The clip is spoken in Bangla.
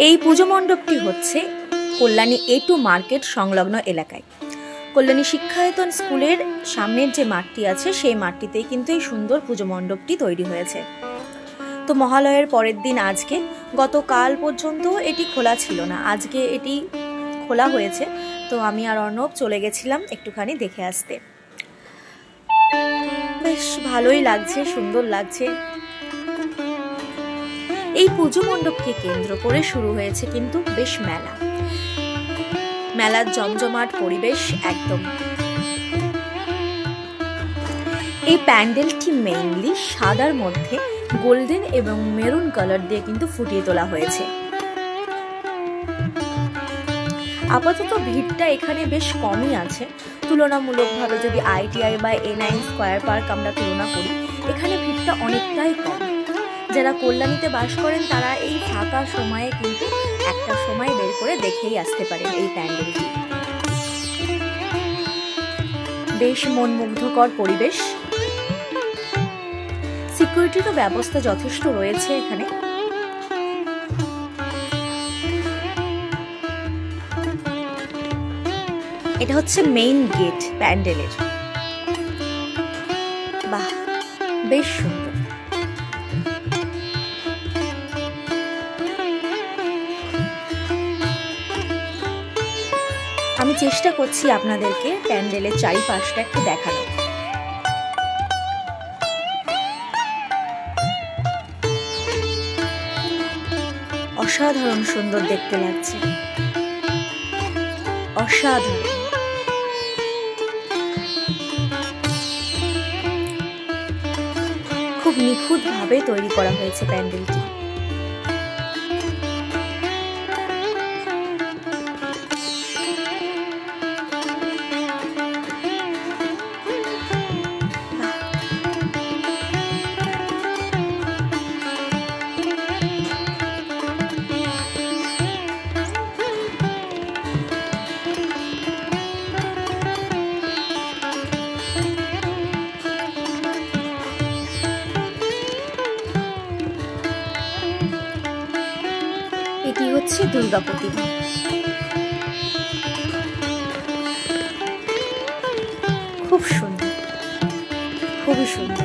এই পুজো মণ্ডপটি হচ্ছে কল্যাণী A2 মার্কেট সংলগ্ন এলাকায়। কল্যাণী শিক্ষায়তন স্কুলের সামনের যে মাঠটি আছে সেই মাঠটিতেই কিন্তু এই সুন্দর পুজো মণ্ডপটি তৈরি হয়েছে। তো মহালয়ের পরের দিন আজকে, গতকাল পর্যন্ত এটি খোলা ছিল না, আজকে এটি খোলা হয়েছে। তো আমি আর অর্ণব চলে গেছিলাম একটুখানি দেখে আসতে। বেশ ভালোই লাগছে, সুন্দর লাগছে। এই পুজো মণ্ডপকে কেন্দ্র করে শুরু হয়েছে কিন্তু বেশ মেলার জমজমাট পরিবেশ একদম। এই প্যান্ডেলটি মেইনলি সাদার মধ্যে গোল্ডেন এবং মেরুন কালার দিয়ে কিন্তু ফুটিয়ে তোলা হয়েছে। আপাতত ভিড়টা এখানে বেশ কমই আছে তুলনামূলকভাবে। যদি ITI বা A9 স্কয়ার পার্ক আমরা তুলনা করি, এখানে ভিড়টা অনেকটাই কম। যারা কল্যাণীতে বাস করেন তারা এই ফাঁকা সময়ে কিন্তু একটা সময় বের করে দেখেই আসতে পারেন এই প্যান্ডেলটি। বেশ মনমুগ্ধকর পরিবেশ। সিকিউরিটিরও ব্যবস্থা যথেষ্ট রয়েছে এখানে। এটা হচ্ছে মেইন গেট প্যান্ডেলের। বাহ, বেশ সুন্দর। আমি চেষ্টা করছি আপনাদেরকে প্যান্ডেলের চারিপাশটা একটু দেখানো। অসাধারণ সুন্দর দেখতে লাগছে, অসাধারণ। খুব নিখুঁতভাবে তৈরি করা হয়েছে প্যান্ডেলটি। এটি হচ্ছে দুর্গা প্রতিমা। খুব সুন্দর, খুবই সুন্দর।